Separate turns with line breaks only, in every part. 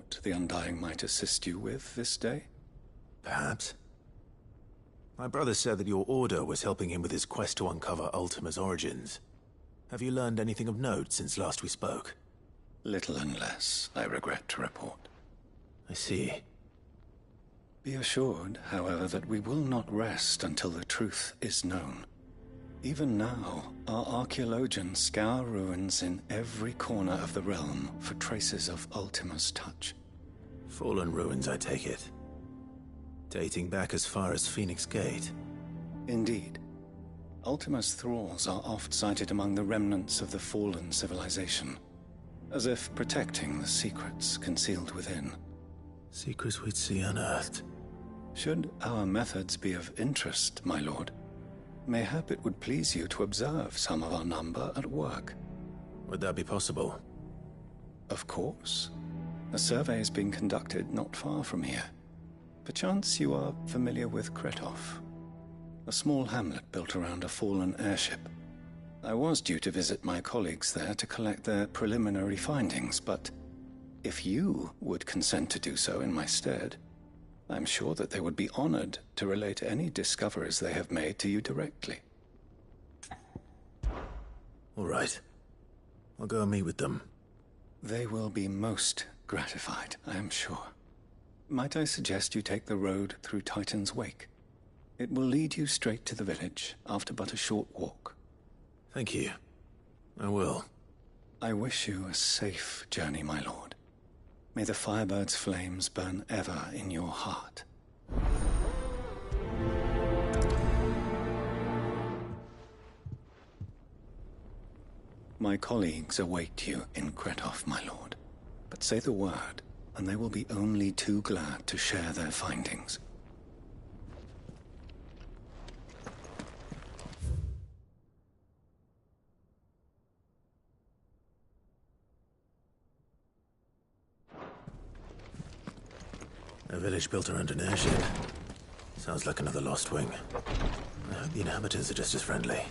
report the Undying might assist you with this day?
Perhaps. My brother said that your order was helping him with his quest to uncover Ultima's origins. Have you learned anything of note since last we spoke?
Little and less, I regret to report.
I see.
Be assured, however, that we will not rest until the truth is known. Even now, our archaeologians scour ruins in every corner of the realm for traces of Ultima's touch.
Fallen ruins, I take it. Dating back as far as Phoenix Gate.
Indeed. Ultima's thralls are oft sighted among the remnants of the fallen civilization, as if protecting the secrets concealed within.
Secrets we'd see unearthed.
Should our methods be of interest, my lord, mayhap it would please you to observe some of our number at work.
Would that be possible?
Of course. A survey is being conducted not far from here. Perchance you are familiar with Kretov, a small hamlet built around a fallen airship. I was due to visit my colleagues there to collect their preliminary findings, but if you would consent to do so in my stead, I'm sure that they would be honored to relate any discoveries they have made to you directly.
All right. I'll go and meet with them.
They will be most gratified, I am sure. Might I suggest you take the road through Titan's Wake? It will lead you straight to the village after but a short walk.
Thank you. I will.
I wish you a safe journey, my lord. May the Firebird's flames burn ever in your heart. My colleagues await you in Kretov, my lord. But say the word, and they will be only too glad to share their findings.
A village built around an airship. Sounds like another Lost Wing. I hope the inhabitants are just as friendly.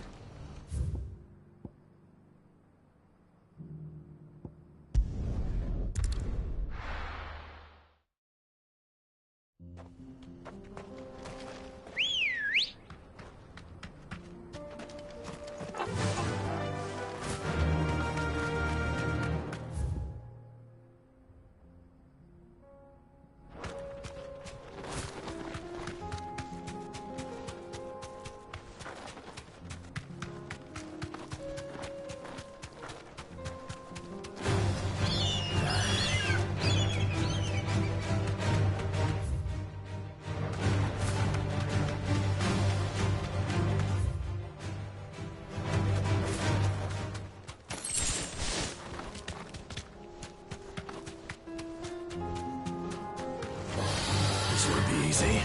This won't be easy.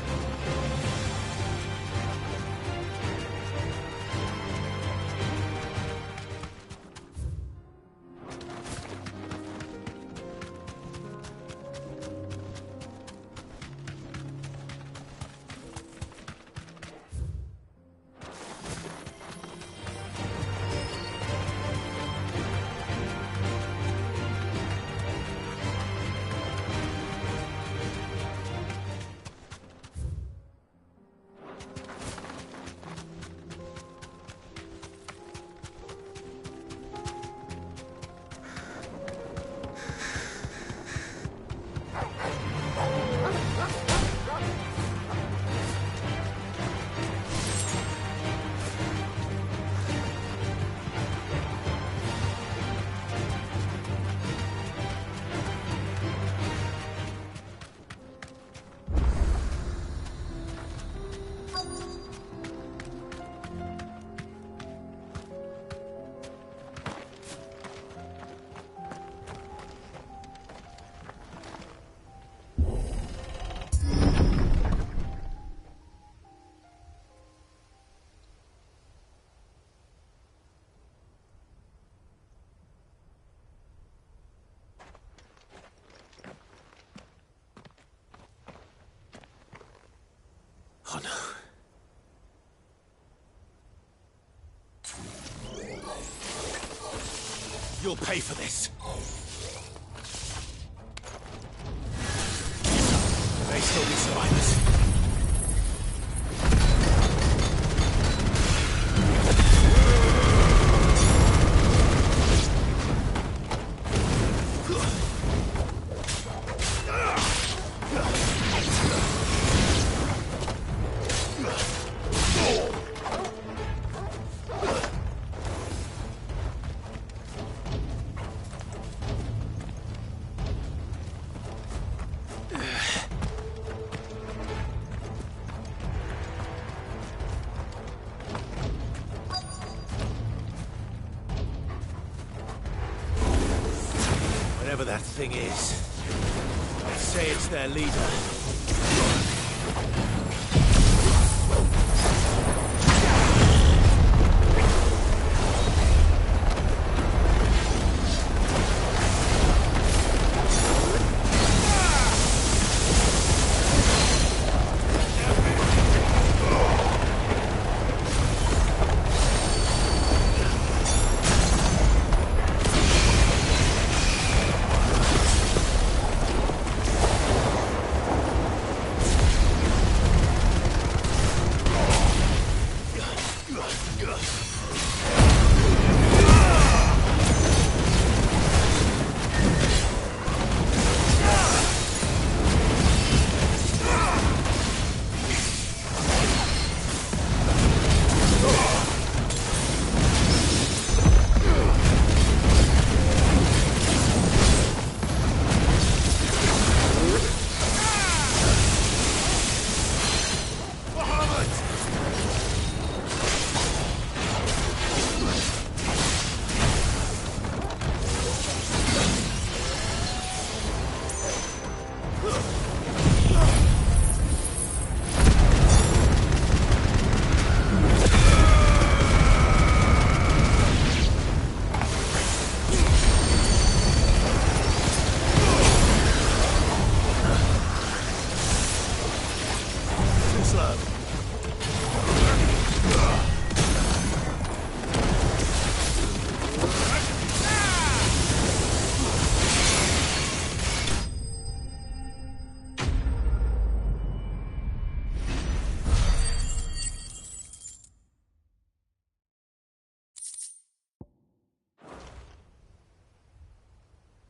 Oh no. You'll pay for this. may still be survivors. Whatever that thing is, let's say it's their leader.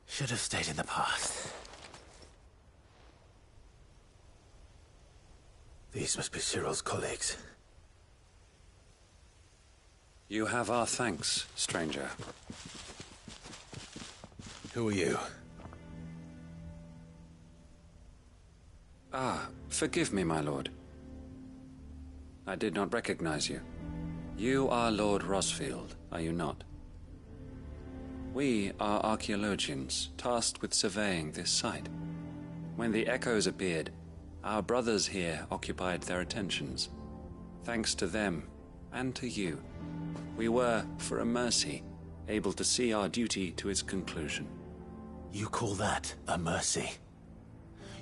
Should have stayed in the past. These must be Cyril's colleagues.
You have our thanks, stranger.
Who are you?
Ah, forgive me, my lord. I did not recognize you. You are Lord Rosfield, are you not? We are archaeologians, tasked with surveying this site. When the echoes appeared, our brothers here occupied their attentions. Thanks to them, and to you, we were, for a mercy, able to see our duty to its conclusion.
You call that a mercy?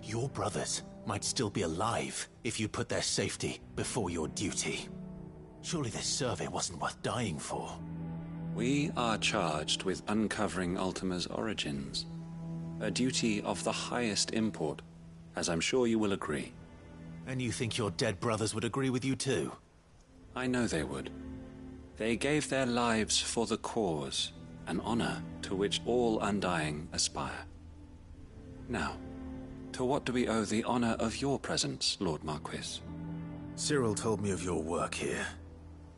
Your brothers might still be alive if you put their safety before your duty. Surely this survey wasn't worth dying for.
We are charged with uncovering Ultima's origins. A duty of the highest import, as I'm sure you will agree.
And you think your dead brothers would agree with you too?
I know they would. They gave their lives for the cause, an honor to which all undying aspire. Now, to what do we owe the honor of your presence, Lord Marquis?
Cyril told me of your work here,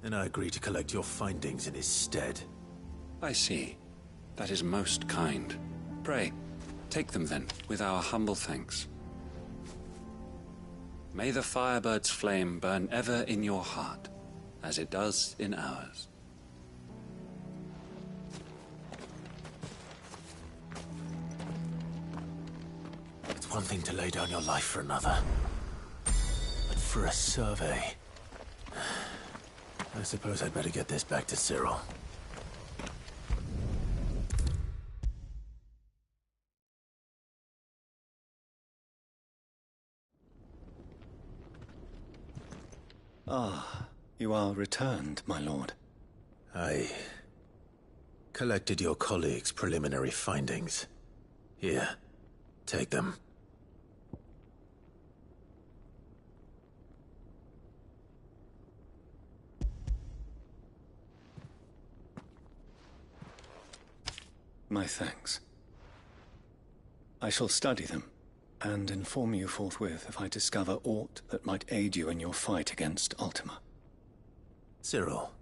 and I agreed to collect your findings in his stead.
I see. That is most kind. Pray, take them then, with our humble thanks. May the Firebird's flame burn ever in your heart, as it does in ours.
It's one thing to lay down your life for another, but for a survey... I suppose I'd better get this back to Cyril.
Ah, you are returned, my lord.
I collected your colleagues' preliminary findings. Here, take them.
My thanks. I shall study them, and inform you forthwith if I discover aught that might aid you in your fight against Ultima.
Cyril,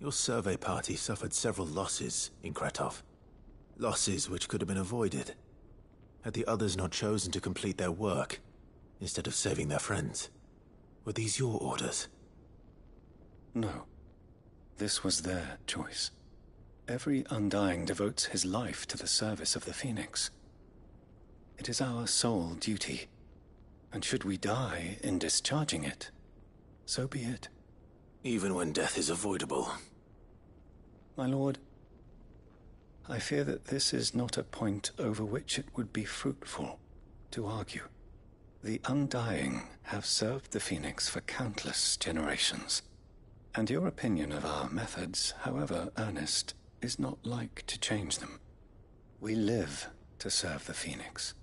your survey party suffered several losses in Kretov. Losses which could have been avoided, had the others not chosen to complete their work, instead of saving their friends. Were these your orders?
No. This was their choice. Every Undying devotes his life to the service of the Phoenix. It is our sole duty, and should we die in discharging it, so be it.
Even when death is avoidable.
My lord, I fear that this is not a point over which it would be fruitful to argue. The Undying have served the Phoenix for countless generations, and your opinion of our methods, however earnest, is not like to change them. We live to serve the Phoenix.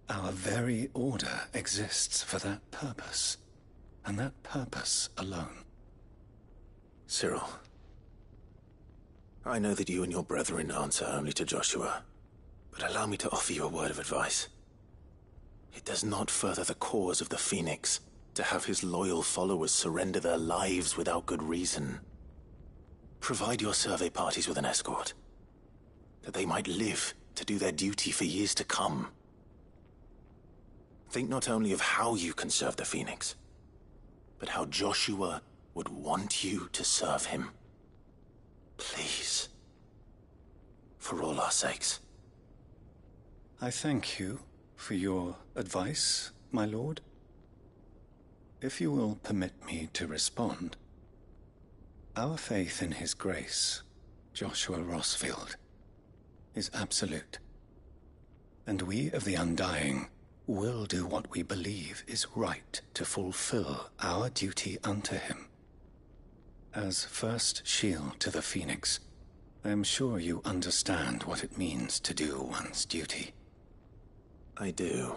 Our very order exists for that purpose, and that purpose alone.
Cyril, I know that you and your brethren answer only to Joshua, but allow me to offer you a word of advice. It does not further the cause of the Phoenix to have his loyal followers surrender their lives without good reason. Provide your survey parties with an escort, that they might live to do their duty for years to come. Think not only of how you can serve the Phoenix, but how Joshua would want you to serve him. Please. For all our sakes.
I thank you for your advice, my lord. If you will permit me to respond, our faith in his grace, Joshua Rossfield, is absolute. And we of the Undying will do what we believe is right to fulfill our duty unto him. As first shield to the Phoenix, I am sure you understand what it means to do one's duty.
I do.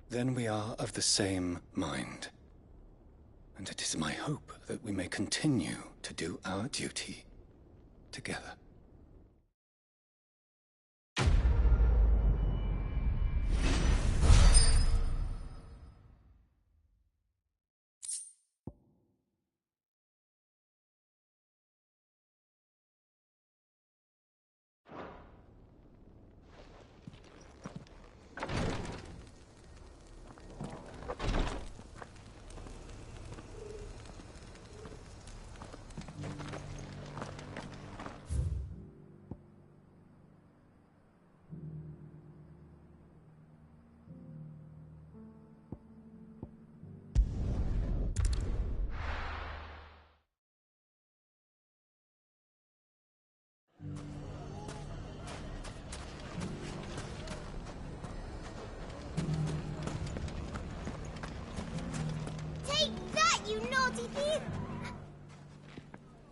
Then we are of the same mind. And it is my hope that we may continue to do our duty together.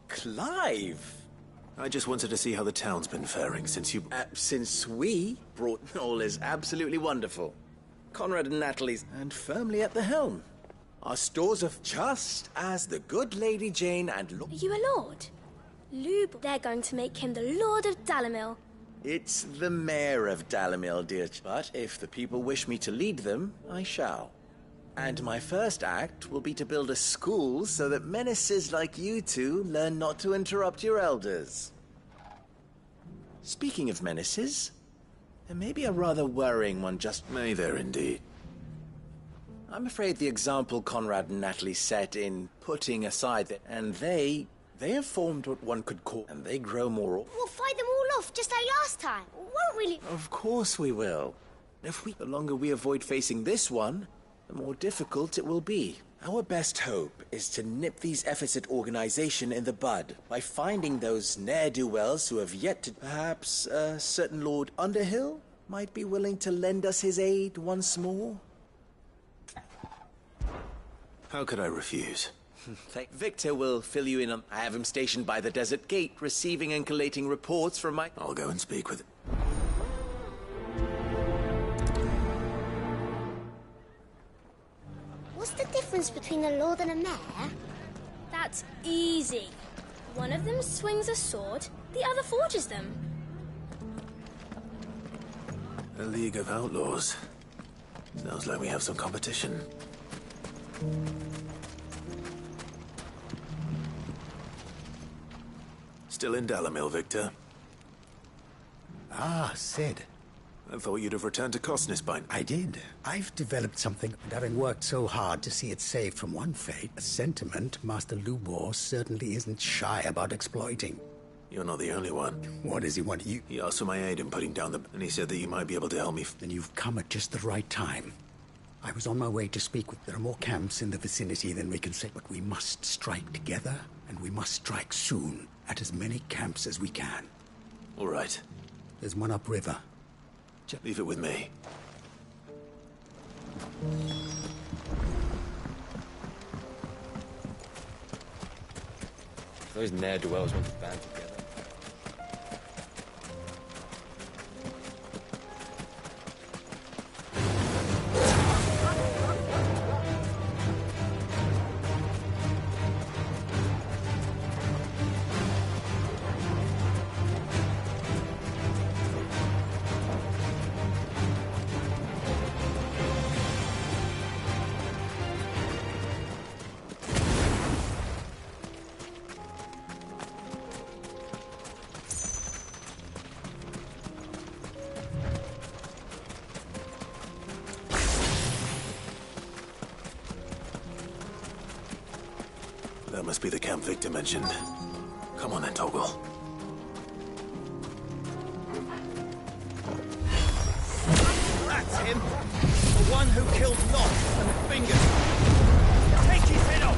Clive!
I just wanted to see how the town's been faring since you...
Since we brought all is absolutely wonderful. Conrad and Natalie's and firmly at the helm. Our stores are just as the good Lady Jane and...
Are you a lord? Lube, they're going to make him the Lord of Dalimil.
It's the mayor of Dalimil, dear. But if the people wish me to lead them, I shall. And my first act will be to build a school so that menaces like you two learn not to interrupt your elders. Speaking of menaces, there may be a rather worrying one just...
May there indeed.
I'm afraid the example Conrad and Natalie set in putting aside that... And they have formed what one could call... And they grow more...
We'll fight them all off just like last time, won't we?
Of course we will. The longer we avoid facing this one, the more difficult it will be. Our best hope is to nip these efforts at organization in the bud by finding those ne'er-do-wells who have yet to... Perhaps a certain Lord Underhill might be willing to lend us his aid once more?
How could I refuse?
Victor will fill you in on... I have him stationed by the desert gate, receiving and collating reports from my...
I'll go and speak with...
What's the difference between a lord and a mayor? That's easy. One of them swings a sword, The other forges them.
A League of Outlaws. Sounds like we have some competition. Still in Dalamil, Victor?
Ah, Sid.
I thought you'd have returned to Cosnis by...
I did. I've developed something, and having worked so hard to see it saved from one fate, a sentiment Master Lubor certainly isn't shy about exploiting.
You're not the only one.
What does he want you?
He asked for my aid in putting down the... and he said that you might be able to help me...
Then you've come at just the right time. I was on my way to speak with... There are more camps in the vicinity than we can say, but we must strike together, and we must strike soon, at as many camps as we can.
All right.
There's one upriver.
Leave it with me.
Those ne'er-do-wells want to band together.
That must be the camp Victor mentioned. Come on then, Toggle.
That's him! The one who killed Lot and the Fingers! Take his head off!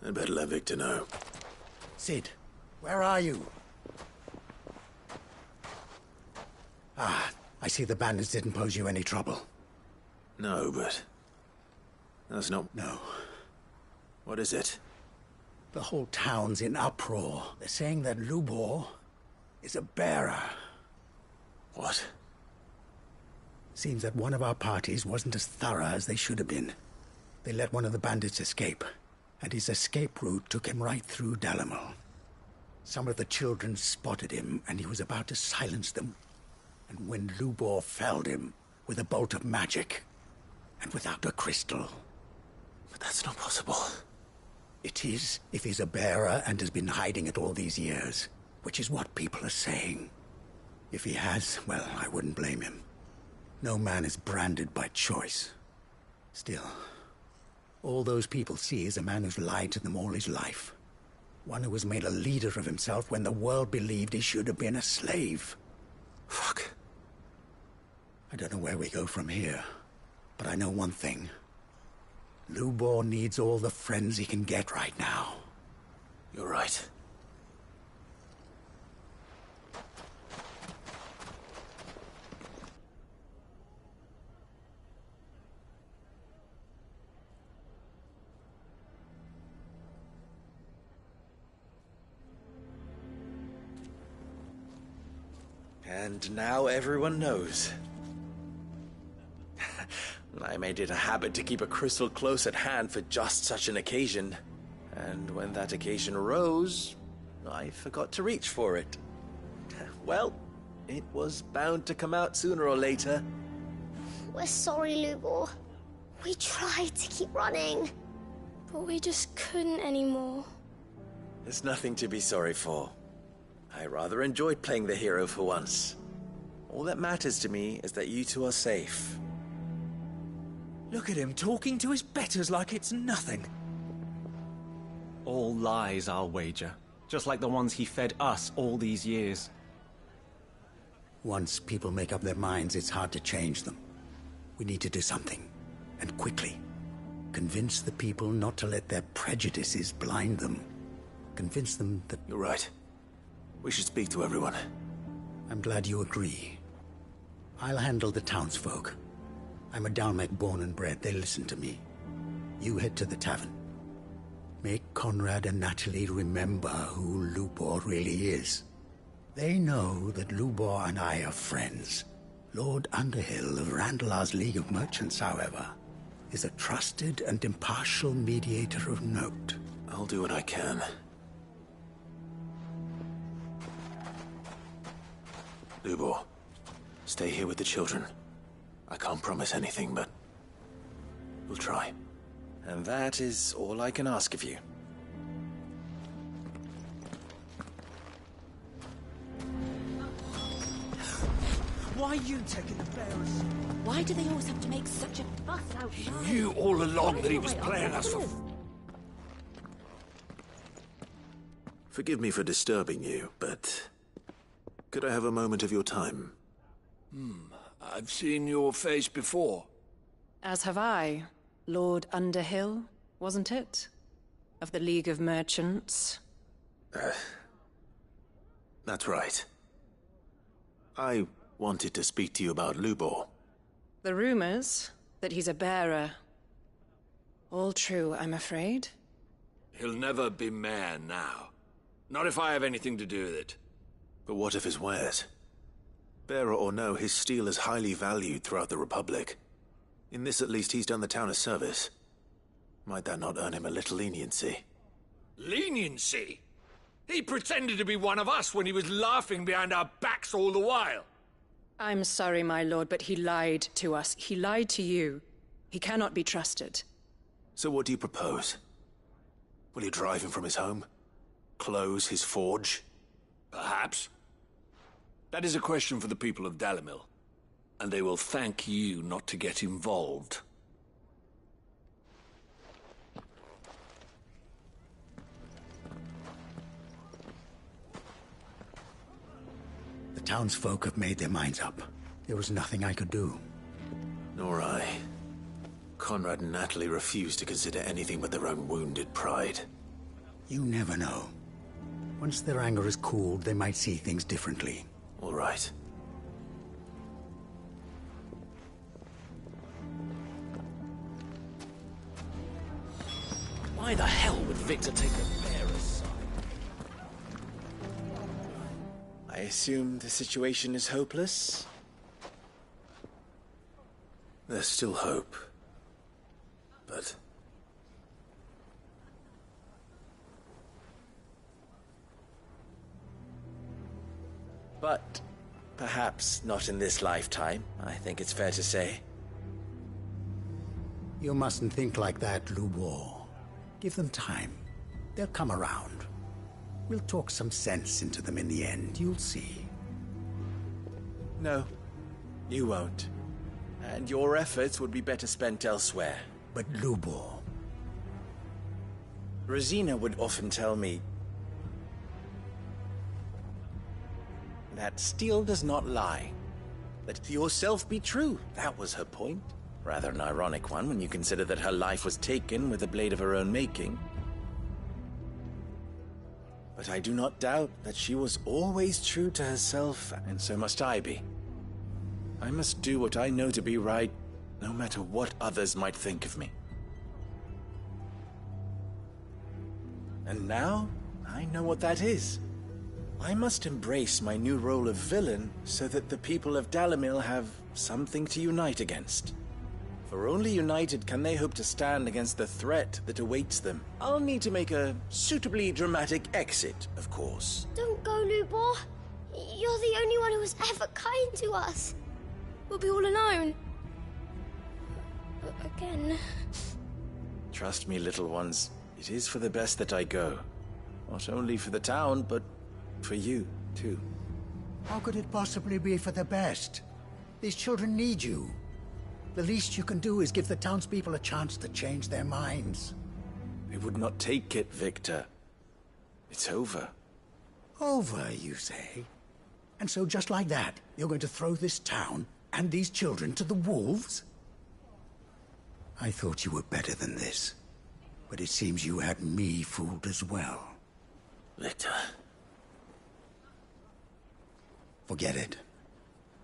I'd better let Victor know.
Sid, where are you? Ah, I see the bandits didn't pose you any trouble.
No, but... that's not...
No.
What is it?
The whole town's in uproar. They're saying that Lubor is a bearer.
What?
Seems that one of our parties wasn't as thorough as they should have been. They let one of the bandits escape, and his escape route took him right through Dalamil. Some of the children spotted him, and he was about to silence them. And when Lubor felled him with a bolt of magic, and without a crystal.
But that's not possible.
It is, if he's a bearer and has been hiding it all these years, which is what people are saying. If he has, well, I wouldn't blame him. No man is branded by choice. Still, all those people see is a man who's lied to them all his life. One who was made a leader of himself when the world believed he should have been a slave.
Fuck.
I don't know where we go from here, but I know one thing. Lubor needs all the friends he can get right now.
You're right.
And now everyone knows. I made it a habit to keep a crystal close at hand for just such an occasion. And when that occasion arose, I forgot to reach for it. Well, it was bound to come out sooner or later.
We're sorry, Lubor. We tried to keep running, but we just couldn't anymore.
There's nothing to be sorry for. I rather enjoyed playing the hero for once. All that matters to me is that you two are safe.
Look at him talking to his betters like it's nothing. All lies, I'll wager. Just like the ones he fed us all these years.
Once people make up their minds, it's hard to change them. We need to do something, and quickly. Convince the people not to let their prejudices blind them. Convince them that...
You're right. We should speak to everyone.
I'm glad you agree. I'll handle the townsfolk. I'm a Dalmec born and bred. They listen to me. You head to the tavern. Make Conrad and Natalie remember who Lubor really is. They know that Lubor and I are friends. Lord Underhill of Randalar's League of Merchants, however, is a trusted and impartial mediator of note.
I'll do what I can. Lubor, stay here with the children. I can't promise anything, but we'll try.
And that is all I can ask of you.
Why are you taking the bearers?
Why do they always have to make such a fuss outside?
Knew all along that he was playing us for...
Forgive me for disturbing you, but could I have a moment of your time?
I've seen your face before.
As have I. Lord Underhill, wasn't it? Of the League of Merchants.
That's right. I wanted to speak to you about Lubor.
The rumors that he's a bearer. All true, I'm afraid.
He'll never be mayor now. Not if I have anything to do with it.
But what of his wares? Bearer or no, his steel is highly valued throughout the Republic. In this, at least, he's done the town a service. Might that not earn him a little leniency?
Leniency? He pretended to be one of us when he was laughing behind our backs all the while.
I'm sorry, my lord, but he lied to us. He lied to you. He cannot be trusted.
So what do you propose? Will you drive him from his home? Close his forge?
Perhaps. That is a question for the people of Dalamil. And they will thank you not to get involved.
The townsfolk have made their minds up. There was nothing I could do.
Nor I. Conrad and Natalie refused to consider anything but their own wounded pride.
You never know. Once their anger is cooled, they might see things differently.
All right.
Why the hell would Victor take the bearers?
assume the situation is hopeless?
There's still hope. But...
But perhaps not in this lifetime, I think it's fair to say.
You mustn't think like that, Lubor. Give them time. They'll come around. We'll talk some sense into them in the end, you'll see.
No, you won't. And your efforts would be better spent elsewhere.
But Lubor...
Rosina would often tell me that steel does not lie. Let yourself be true. That was her point. Rather an ironic one when you consider that her life was taken with a blade of her own making. But I do not doubt that she was always true to herself, and so must I be. I must do what I know to be right, no matter what others might think of me. And now, I know what that is. I must embrace my new role of villain so that the people of Dalimil have something to unite against. For only united can they hope to stand against the threat that awaits them. I'll need to make a suitably dramatic exit, of course.
Don't go, Lubor. You're the only one who was ever kind to us. We'll be all alone. Again.
Trust me, little ones. It is for the best that I go. Not only for the town, but for you, too.
How could it possibly be for the best? These children need you. The least you can do is give the townspeople a chance to change their minds.
They would not take it, Victor. It's over.
Over, you say? And so just like that, you're going to throw this town and these children to the wolves? I thought you were better than this. But it seems you had me fooled as well.
Victor...
Forget it.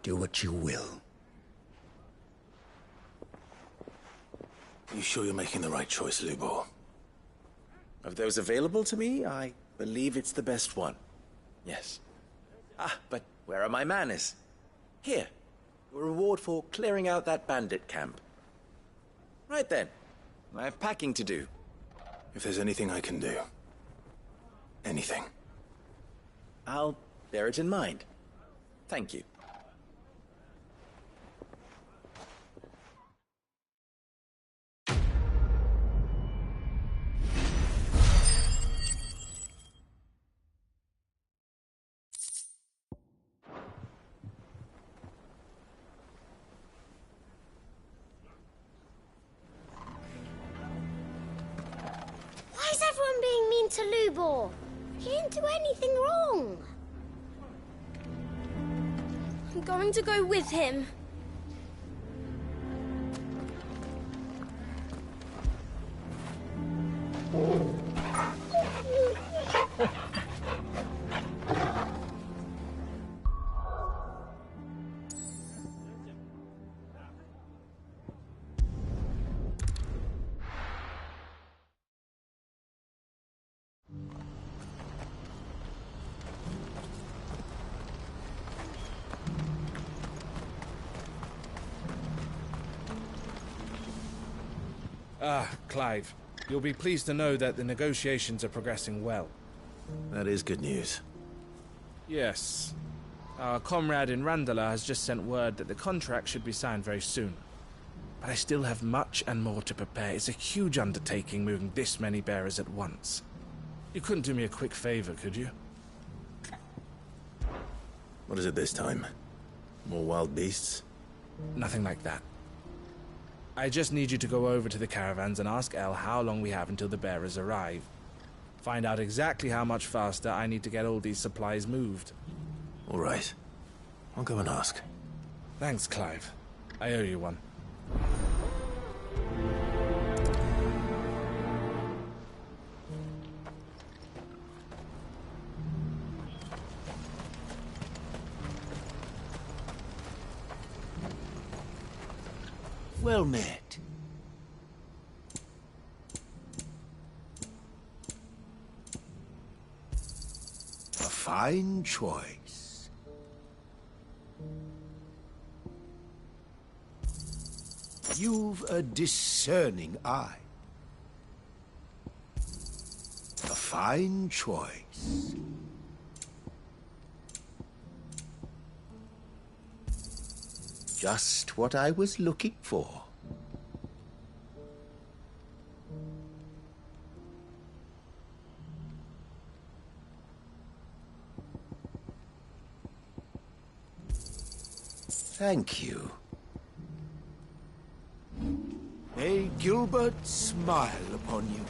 Do what you will.
You sure you're making the right choice, Lubor?
Of those available to me, I believe it's the best one. Yes. Ah, but where are my manners? Here. Your reward for clearing out that bandit camp. Right then. I have packing to do.
If there's anything I can do. Anything.
I'll bear it in mind. Thank you.
Why is everyone being mean to Lubor? He didn't do anything wrong. I'm going to go with him.
Clive, you'll be pleased to know that the negotiations are progressing well.
That is good news.
Yes. Our comrade in Randala has just sent word that the contract should be signed very soon. But I still have much and more to prepare. It's a huge undertaking moving this many bearers at once. You couldn't do me a quick favor, could you?
What is it this time? More wild beasts?
Nothing like that. I just need you to go over to the caravans and ask El how long we have until the bearers arrive. Find out exactly how much faster I need to get all these supplies moved.
All right. I'll go and ask.
Thanks, Clive. I owe you one.
Well met.
A fine choice.
You've a discerning eye. A fine choice. Just what I was looking for. Thank you. May Gilbert smile upon you.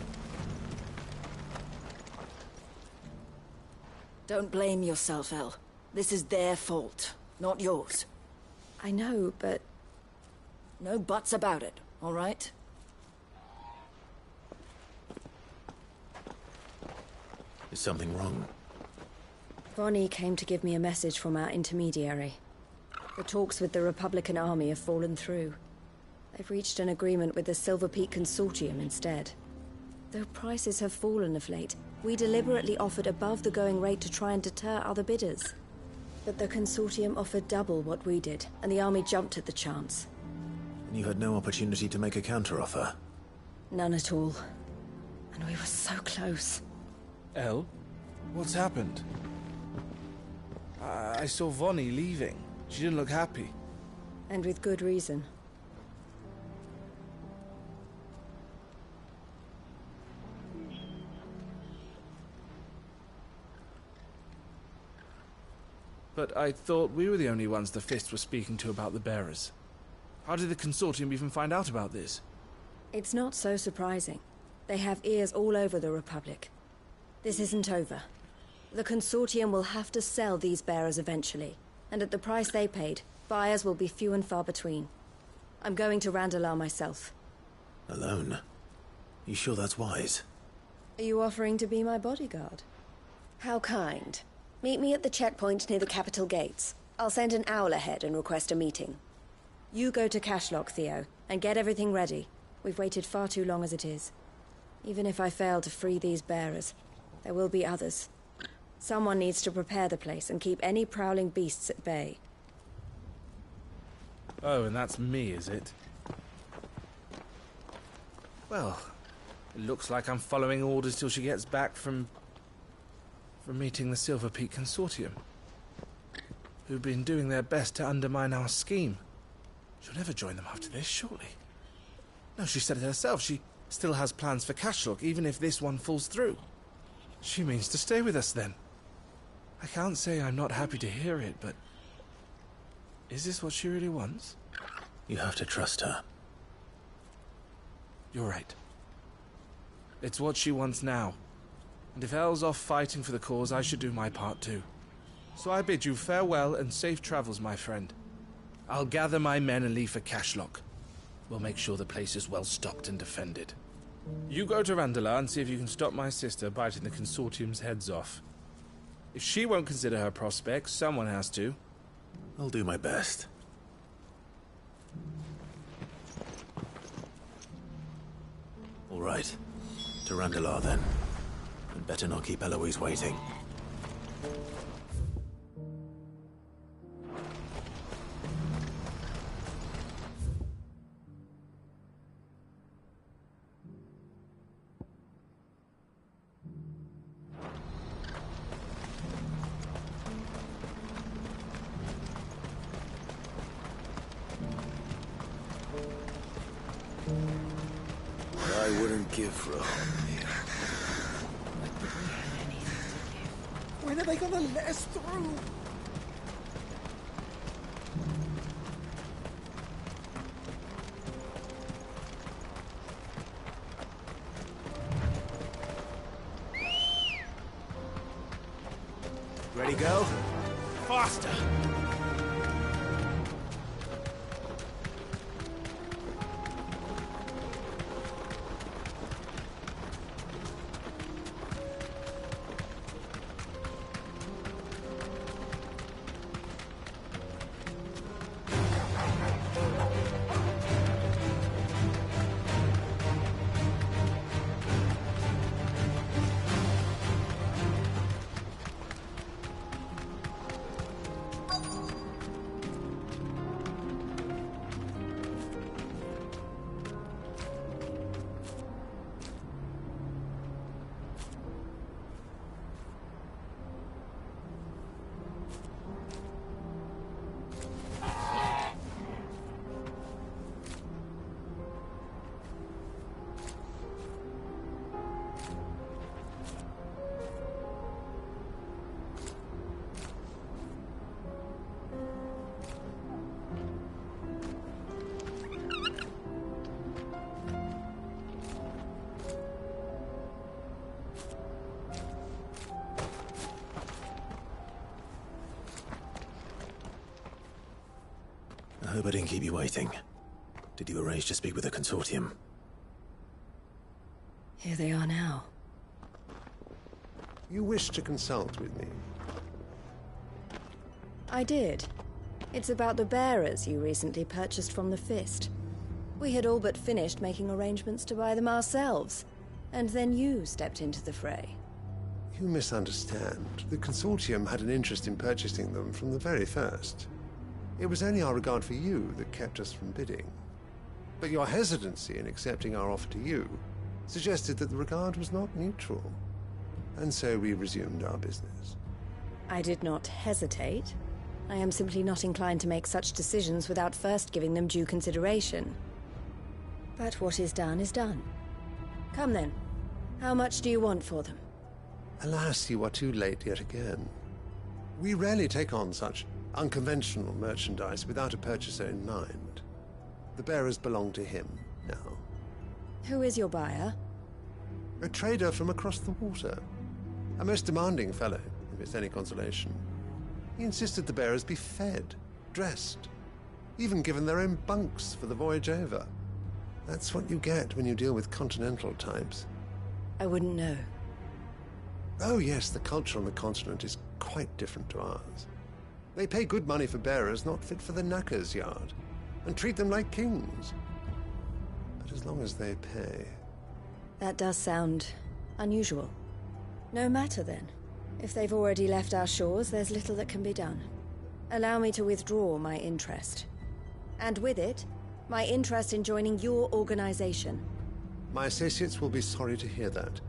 Don't blame yourself, El. This is their fault, not yours.
I know, but...
No buts about it, all right?
Is something wrong?
Vonnie came to give me a message from our intermediary. The talks with the Republican Army have fallen through. They've reached an agreement with the Silver Peak Consortium instead. Though prices have fallen of late, we deliberately offered above the going rate to try and deter other bidders. But the Consortium offered double what we did, and the Army jumped at the chance.
And you had no opportunity to make a counteroffer?
None at all. And we were so close.
El? What's happened? I saw Vonnie leaving. She didn't look happy.
And with good reason.
But I thought we were the only ones the Fist were speaking to about the bearers. How did the Consortium even find out about this?
It's not so surprising. They have ears all over the Republic. This isn't over. The Consortium will have to sell these bearers eventually, and at the price they paid, buyers will be few and far between. I'm going to Randalar myself.
Alone? You sure that's wise?
Are you offering to be my bodyguard?
How kind. Meet me at the checkpoint near the capital gates. I'll send an owl ahead and request a meeting.
You go to Cashlock, Theo, and get everything ready. We've waited far too long as it is. Even if I fail to free these bearers, there will be others. Someone needs to prepare the place and keep any prowling beasts at bay.
Oh, and that's me, is it? Well, it looks like I'm following orders till she gets back from meeting the Silver Peak Consortium, who've been doing their best to undermine our scheme. She'll never join them after this, surely. No, she said it herself. She still has plans for Cashlock, even if this one falls through. She means to stay with us, then. I can't say I'm not happy to hear it, but... is this what she really wants?
You have to trust her.
You're right. It's what she wants now. And if El's off fighting for the cause, I should do my part too. So I bid you farewell and safe travels, my friend. I'll gather my men and leave for Cashlock. We'll make sure the place is well stocked and defended. You go to Randalar and see if you can stop my sister biting the Consortium's heads off. If she won't consider her prospects, someone has to.
I'll do my best. All right. To Randalar, then. And better not keep Eloise waiting.
I wouldn't give for a home here.
When are they gonna let us through?
Ready, go?
Faster!
I hope I didn't keep you waiting. Did you arrange to speak with the consortium?
Here they are now.
You wish to consult with me?
I did. It's about the bearers you recently purchased from the Fist. We had all but finished making arrangements to buy them ourselves, and then you stepped into the fray.
You misunderstand. The consortium had an interest in purchasing them from the very first. It was only our regard for you that kept us from bidding. But your hesitancy in accepting our offer to you suggested that the regard was not mutual. And so we resumed our business.
I did not hesitate. I am simply not inclined to make such decisions without first giving them due consideration. But what is done is done. Come then. How much do you want for them?
Alas, you are too late yet again. We rarely take on such unconventional merchandise without a purchaser in mind. The bearers belong to him now.
Who is your buyer?
A trader from across the water. A most demanding fellow, if it's any consolation. He insisted the bearers be fed, dressed, even given their own bunks for the voyage over. That's what you get when you deal with continental types.
I wouldn't know.
Oh yes, the culture on the continent is quite different to ours. They pay good money for bearers not fit for the knacker's yard, and treat them like kings. But as long as they pay...
That does sound unusual. No matter then. If they've already left our shores, there's little that can be done. Allow me to withdraw my interest. And with it, my interest in joining your organization.
My associates will be sorry to hear that.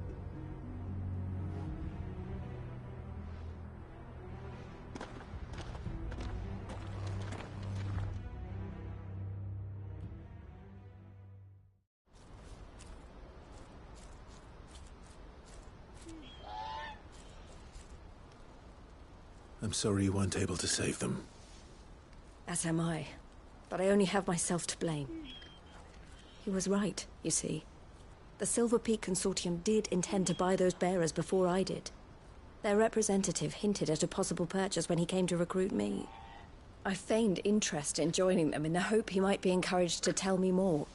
I'm sorry you weren't able to save them.
As am I. But I only have myself to blame. He was right, you see. The Silver Peak Consortium did intend to buy those bearers before I did. Their representative hinted at a possible purchase when he came to recruit me. I feigned interest in joining them in the hope he might be encouraged to tell me more.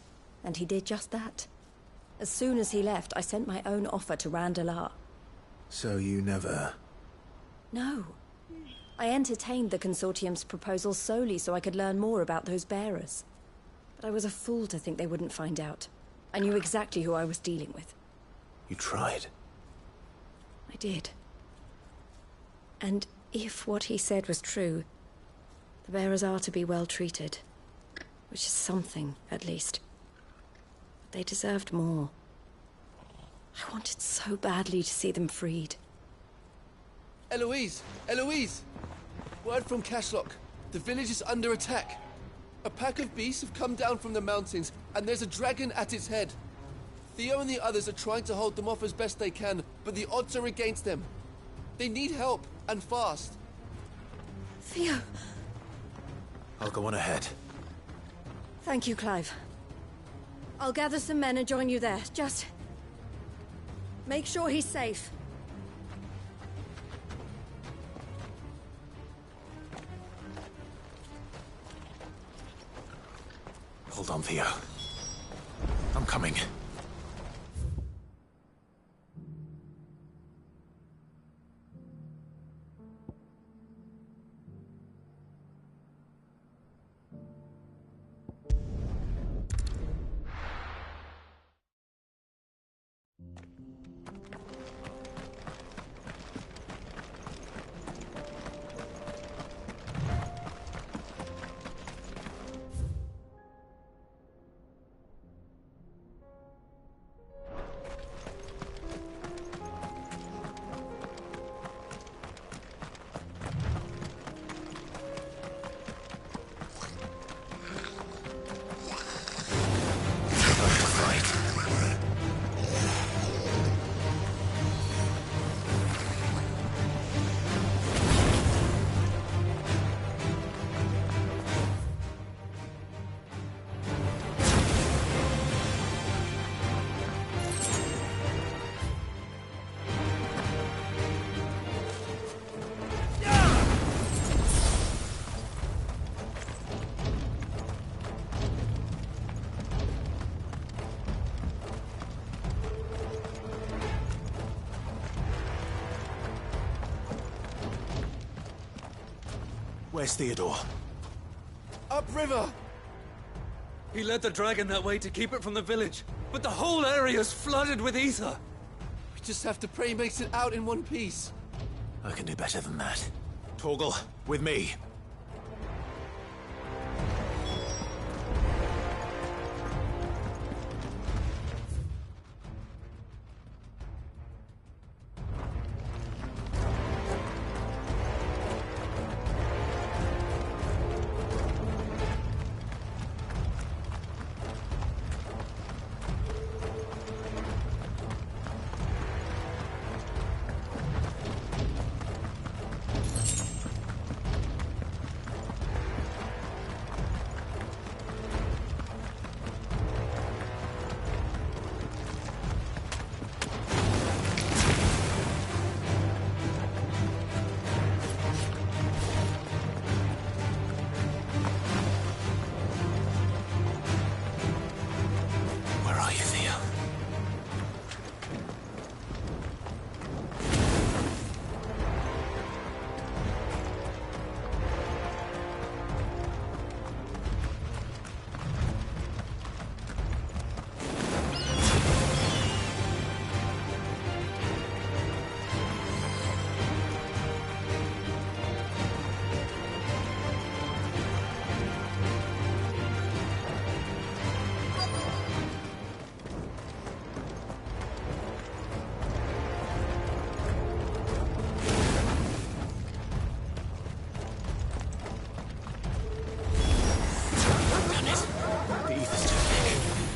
And he did just that. As soon as he left, I sent my own offer to Randalar.
So you never...
No. I entertained the Consortium's proposal solely so I could learn more about those bearers. But I was a fool to think they wouldn't find out. I knew exactly who I was dealing with.
You tried.
I did. And if what he said was true, the bearers are to be well treated. Which is something, at least. But they deserved more. I wanted so badly to see them freed.
Eloise! Eloise! Word from Cashlock. The village is under attack. A pack of beasts have come down from the mountains, and there's a dragon at its head. Theo and the others are trying to hold them off as best they can, but the odds are against them. They need help, and fast.
Theo!
I'll go on ahead.
Thank you, Clive. I'll gather some men and join you there. Just... make sure he's safe.
Hold on, Theo. I'm coming. Where's Theodore?
Upriver!
He led the dragon that way to keep it from the village, but the whole area's flooded with ether.
We just have to pray he makes it out in one piece.
I can do better than that. Torgal, with me.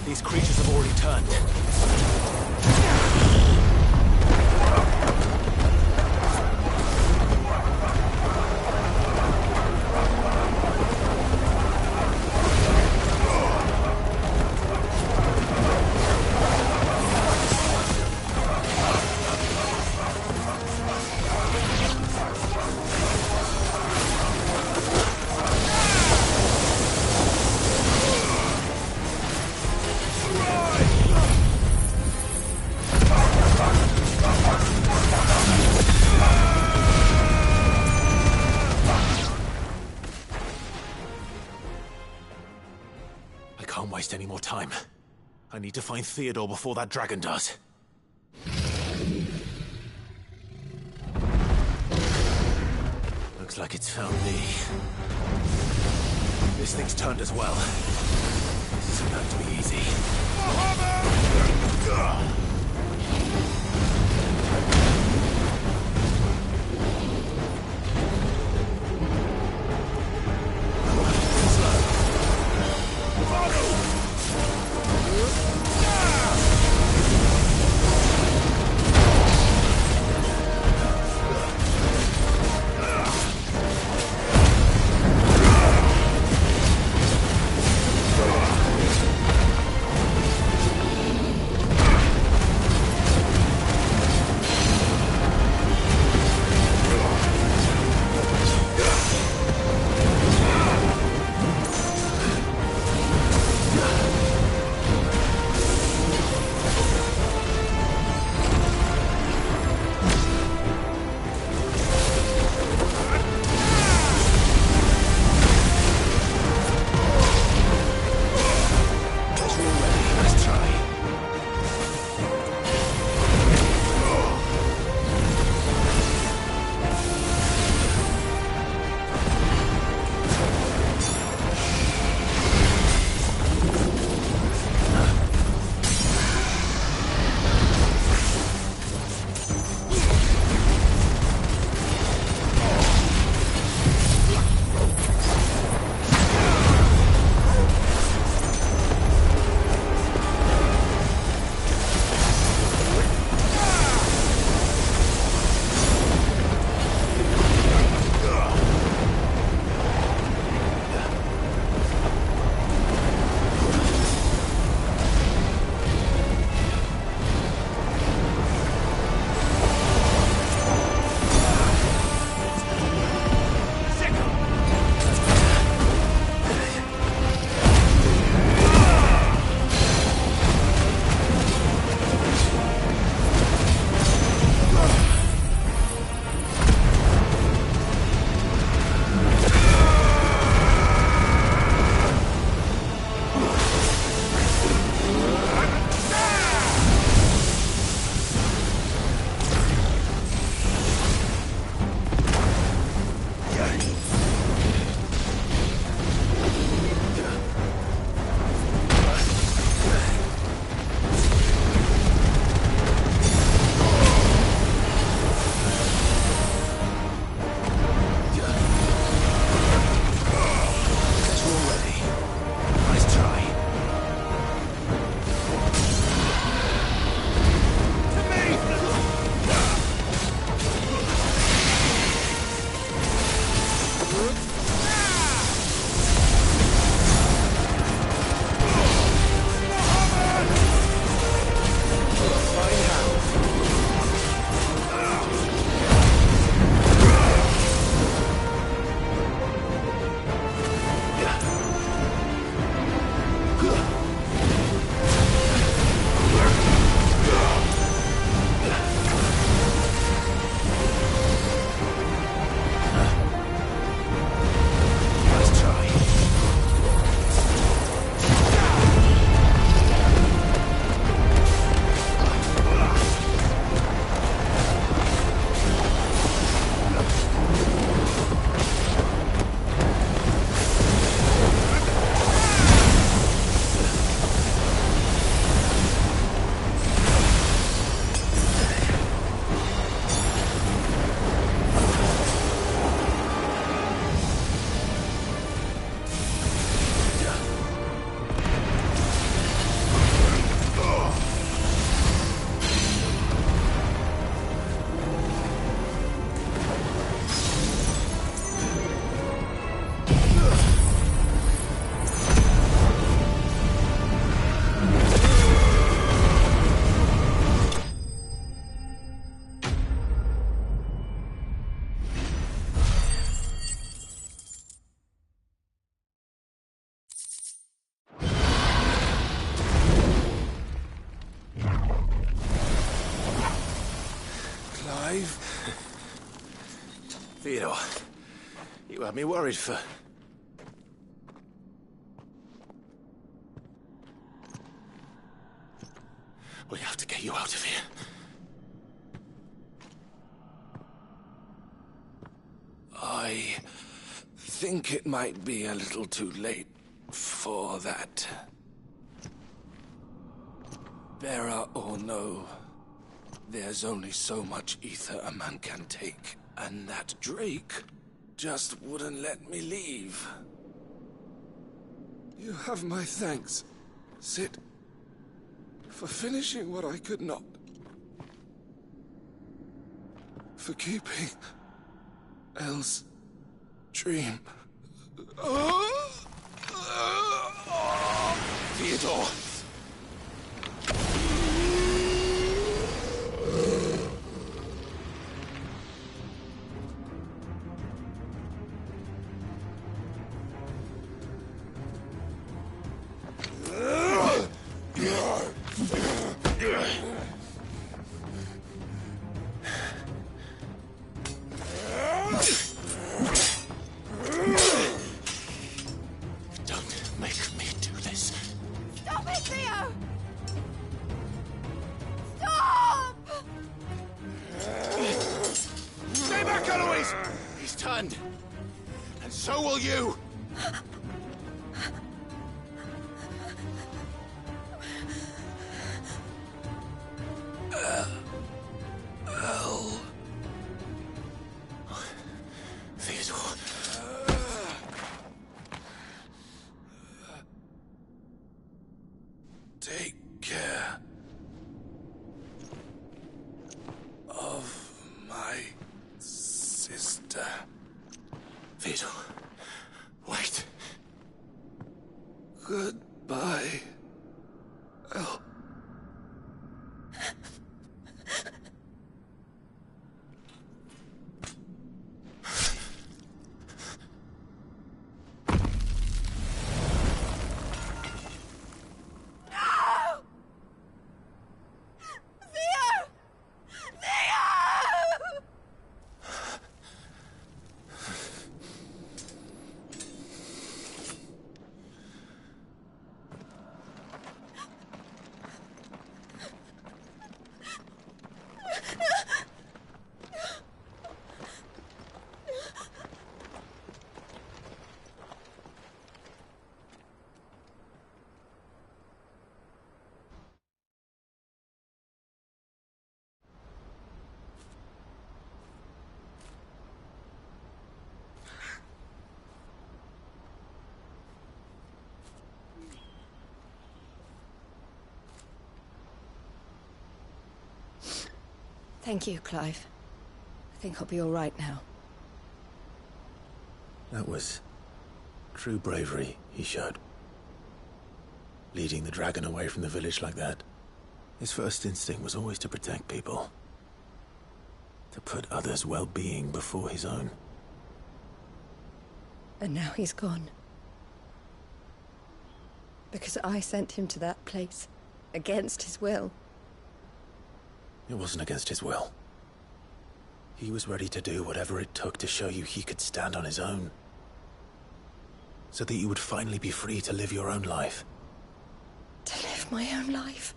These creatures have already turned. I can't waste any more time. I need to find Theodore before that dragon does. Looks like it's found me. This thing's turned as well. This isn't going to be easy.
Clive.
Theodore, you had me worried for... We have to get you out of here.
I think it might be a little too late for that. Bearer or no, there's only so much ether a man can take, and that Drake just wouldn't let me leave. You have my thanks, Sid, for finishing what I could not. For keeping Elle's dream.
Theodore! Don't make me do this.
Stop it, Theo! Stop!
Stay back, Eloise! He's turned. And so will you! Theodore.
Take care of my sister.
Theodore, wait.
Goodbye, Elle.
Thank you, Clive. I think I'll be all right now.
That was true bravery he showed. Leading the dragon away from the village like that. His first instinct was always to protect people. To put others' well-being before his own.
And now he's gone. Because I sent him to that place, against his will.
It wasn't against his will. He was ready to do whatever it took to show you he could stand on his own. So that you would finally be free to live your own life.
To live my own life?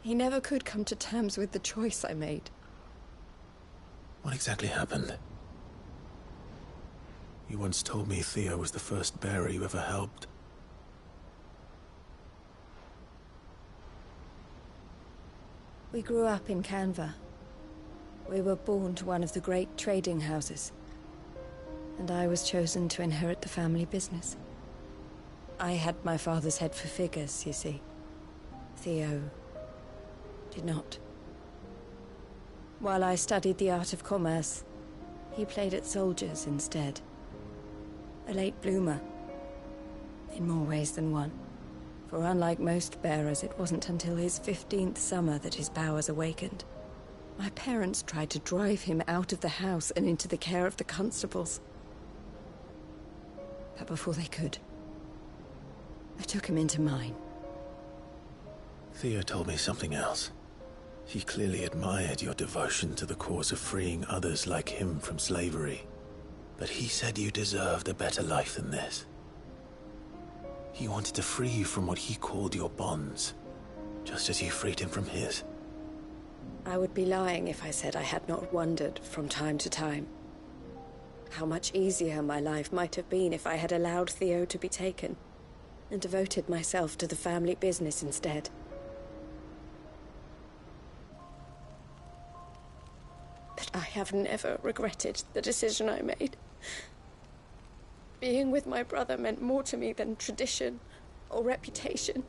He never could come to terms with the choice I made.
What exactly happened? You once told me Theo was the first bearer you ever helped.
We grew up in Canva. We were born to one of the great trading houses. And I was chosen to inherit the family business. I had my father's head for figures, you see. Theo did not. While I studied the art of commerce, he played at soldiers instead. A late bloomer. In more ways than one. For unlike most bearers, it wasn't until his 15th summer that his powers awakened. My parents tried to drive him out of the house and into the care of the constables. But before they could, I took him into mine.
Theo told me something else. He clearly admired your devotion to the cause of freeing others like him from slavery. But he said you deserved a better life than this. He wanted to free you from what he called your bonds, just as you freed him from his.
I would be lying if I said I had not wondered from time to time how much easier my life might have been if I had allowed Theo to be taken and devoted myself to the family business instead. But I have never regretted the decision I made. Being with my brother meant more to me than tradition or reputation.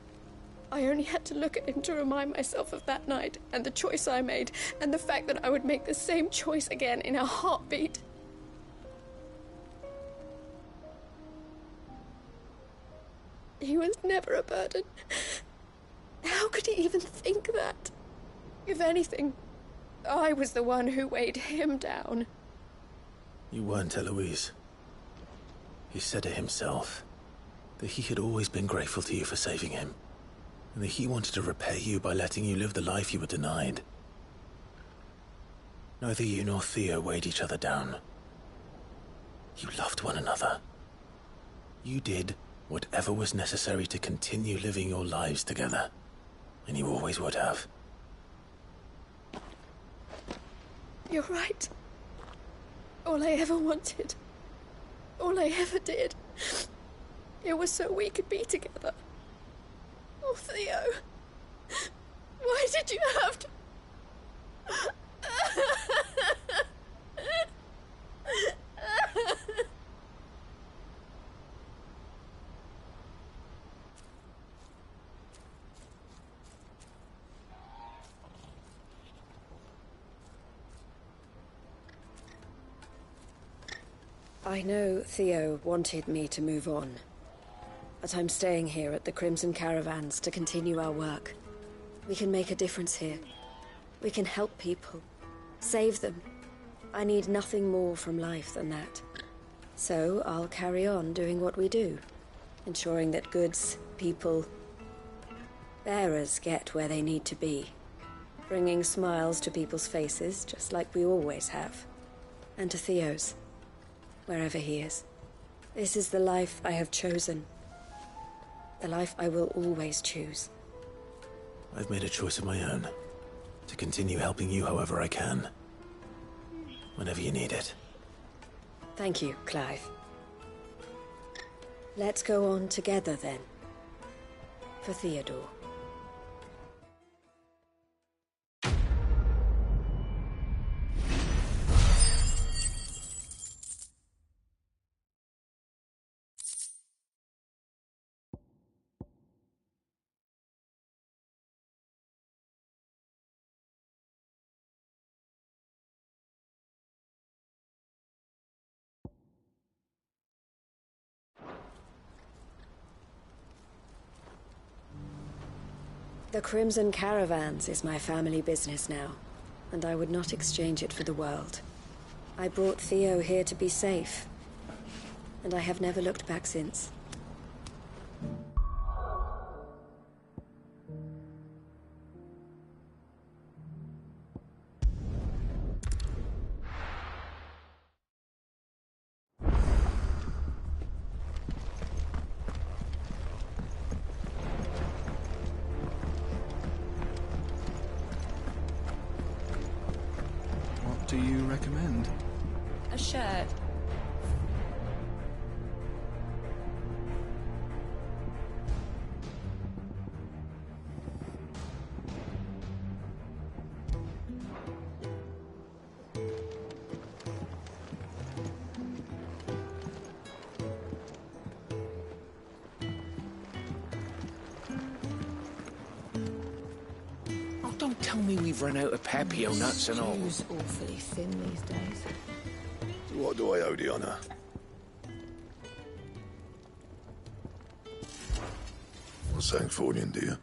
I only had to look at him to remind myself of that night and the choice I made and the fact that I would make the same choice again in a heartbeat. He was never a burden. How could he even think that? If anything, I was the one who weighed him down.
You weren't, Eloise. He said it himself, that he had always been grateful to you for saving him, and that he wanted to repay you by letting you live the life you were denied. Neither you nor Theo weighed each other down. You loved one another. You did whatever was necessary to continue living your lives together, and you always would have.
You're right. All I ever wanted, all I ever did, it was so we could be together. Oh, Theo, why did you have to... I know Theo wanted me to move on, but I'm staying here at the Crimson Caravans to continue our work. We can make a difference here. We can help people, save them. I need nothing more from life than that. So I'll carry on doing what we do, ensuring that goods, people, bearers get where they need to be, bringing smiles to people's faces just like we always have, and to Theo's, wherever he is. This is the life I have chosen. The life I will always choose.
I've made a choice of my own, to continue helping you however I can, whenever you need it.
Thank you, Clive. Let's go on together then, for Theodore. The Crimson Caravans is my family business now, and I would not exchange it for the world. I brought Theo here to be safe, and I have never looked back since.
What do you recommend?
A shirt.
Oh, don't tell me we've run out of Papio nuts and all.
Stew's awfully thin these days.
What do I owe the honor? What's Sancfordian, dear?